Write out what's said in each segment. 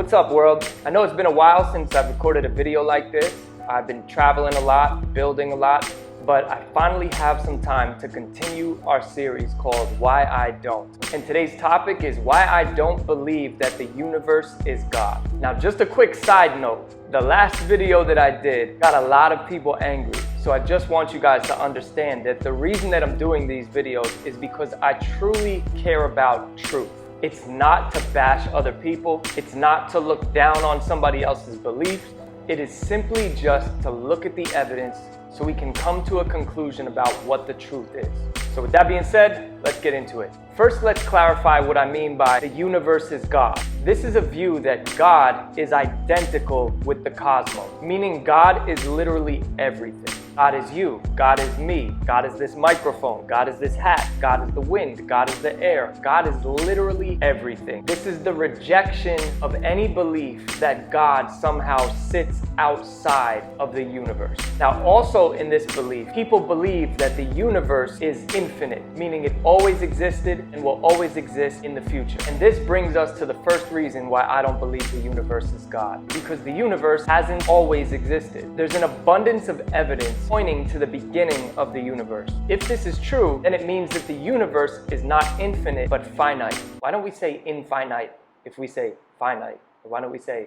What's up, world? I know it's been a while since I've recorded a video like this. I've been traveling a lot, building a lot, but I finally have some time to continue our series called Why I Don't. And today's topic is why I don't believe that the universe is God. Now, just a quick side note, the last video that I did got a lot of people angry. So I just want you guys to understand that the reason that I'm doing these videos is because I truly care about truth. It's not to bash other people. It's not to look down on somebody else's beliefs. It is simply just to look at the evidence so we can come to a conclusion about what the truth is. So with that being said, let's get into it. First, let's clarify what I mean by the universe is God. This is a view that God is identical with the cosmos, meaning God is literally everything. God is you, God is me, God is this microphone, God is this hat, God is the wind, God is the air, God is literally everything. This is the rejection of any belief that God somehow sits outside of the universe. Now, also in this belief, people believe that the universe is infinite, meaning it always existed and will always exist in the future. And this brings us to the first reason why I don't believe the universe is God, because the universe hasn't always existed. There's an abundance of evidence pointing to the beginning of the universe. If this is true, then it means that the universe is not infinite but finite. Why don't we say infinite if we say finite? Or why don't we say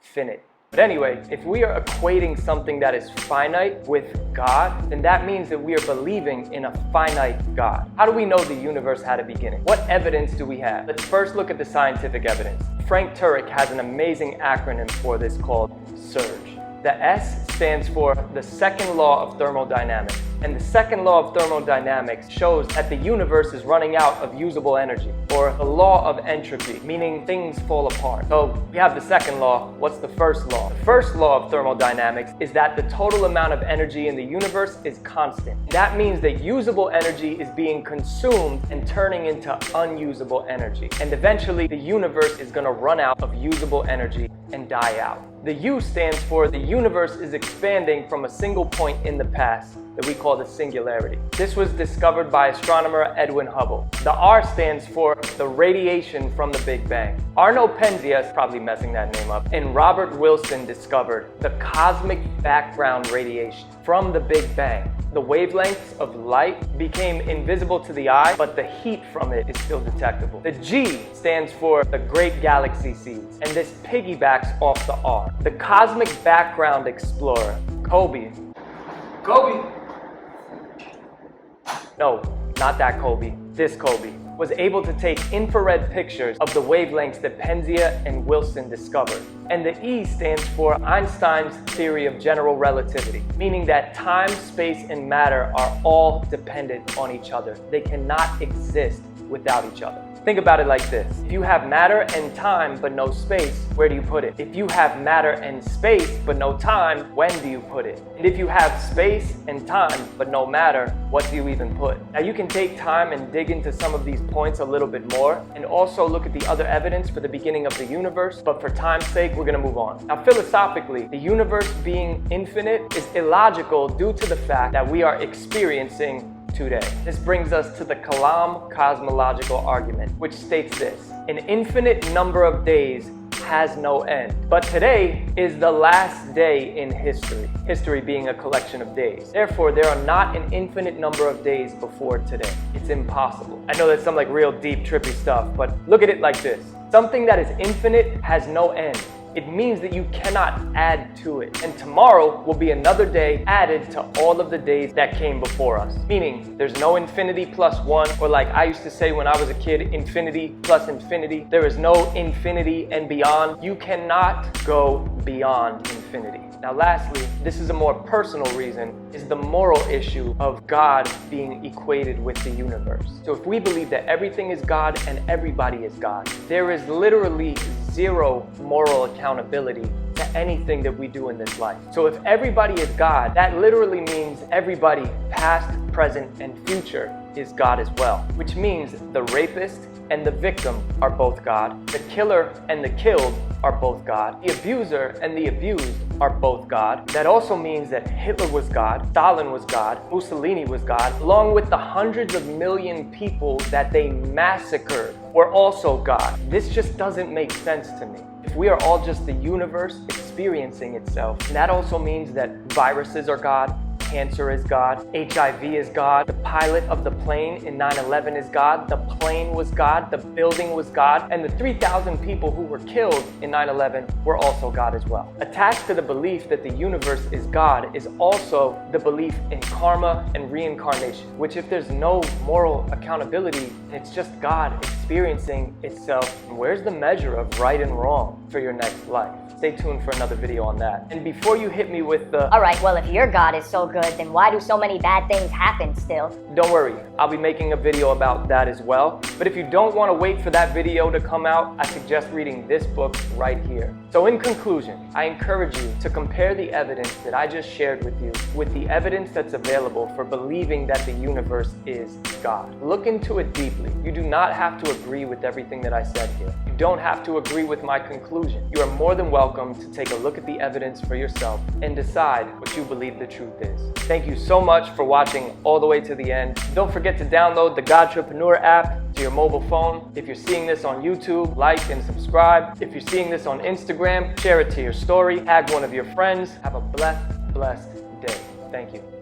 finite? But anyway, if we are equating something that is finite with God, then that means that we are believing in a finite God. How do we know the universe had a beginning? What evidence do we have? Let's first look at the scientific evidence. Frank Turek has an amazing acronym for this called SURGE. The S stands for the second law of thermodynamics. And the second law of thermodynamics shows that the universe is running out of usable energy, or the law of entropy, meaning things fall apart. So we have the second law. What's the first law? The first law of thermodynamics is that the total amount of energy in the universe is constant. That means that usable energy is being consumed and turning into unusable energy. And eventually the universe is going to run out of usable energy and die out. The U stands for the universe is expanding from a single point in the past that we call the singularity. This was discovered by astronomer Edwin Hubble. The R stands for the radiation from the Big Bang. Arno Penzias, probably messing that name up, and Robert Wilson discovered the cosmic background radiation from the Big Bang. The wavelengths of light became invisible to the eye, but the heat from it is still detectable. The G stands for the Great Galaxy Seeds, and this piggybacks off the R. The cosmic background explorer, Kobe. No, not that Kobe, this Kobe, was able to take infrared pictures of the wavelengths that Penzias and Wilson discovered. And the E stands for Einstein's Theory of General Relativity, meaning that time, space, and matter are all dependent on each other. They cannot exist without each other. Think about it like this. If you have matter and time but no space, where do you put it? If you have matter and space but no time, when do you put it? And if you have space and time but no matter, what do you even put? Now you can take time and dig into some of these points a little bit more and also look at the other evidence for the beginning of the universe, but for time's sake, we're going to move on. Now philosophically, the universe being infinite is illogical due to the fact that we are experiencing today. This brings us to the Kalman cosmological argument, which states this: an infinite number of days has no end, but today is the last day in history. History being a collection of days. Therefore, there are not an infinite number of days before today. It's impossible. I know that's some like real deep, trippy stuff, but look at it like this. Something that is infinite has no end. It means that you cannot add to it. And tomorrow will be another day added to all of the days that came before us. Meaning, there's no infinity plus one, or like I used to say when I was a kid, infinity plus infinity. There is no infinity and beyond. You cannot go beyond infinity. Now lastly, this is a more personal reason, is the moral issue of God being equated with the universe. So if we believe that everything is God and everybody is God, there is literally zero moral accountability to anything that we do in this life. So if everybody is God, that literally means everybody, past, present, and future, is God as well. Which means the rapist and the victim are both God. The killer and the killed are both God. The abuser and the abused are both God. That also means that Hitler was God, Stalin was God, Mussolini was God, along with the hundreds of million people that they massacred were also God. This just doesn't make sense to me. If if we are all just the universe experiencing itself, and that also means that viruses are God, cancer is God, HIV is God, the pilot of the plane in 9/11 is God, the plane was God, the building was God, and the 3,000 people who were killed in 9/11 were also God as well. Attached to the belief that the universe is God is also the belief in karma and reincarnation, which if there's no moral accountability, it's just God experiencing itself. Where's the measure of right and wrong for your next life? Stay tuned for another video on that. And before you hit me with the, alright, well, if your God is so good, then why do so many bad things happen still? don't worry, I'll be making a video about that as well. But if you don't want to wait for that video to come out, I suggest reading this book right here. So in conclusion, I encourage you to compare the evidence that I just shared with you with the evidence that's available for believing that the universe is God. Look into it deeply. You do not have to agree with everything that I said here. You don't have to agree with my conclusion. You are more than welcome to take a look at the evidence for yourself and decide what you believe the truth is. Thank you so much for watching all the way to the end. Don't forget to download the Godtrepreneur app to your mobile phone. If you're seeing this on YouTube, like and subscribe. If you're seeing this on Instagram, share it to your story. Tag one of your friends. Have a blessed day. Thank you.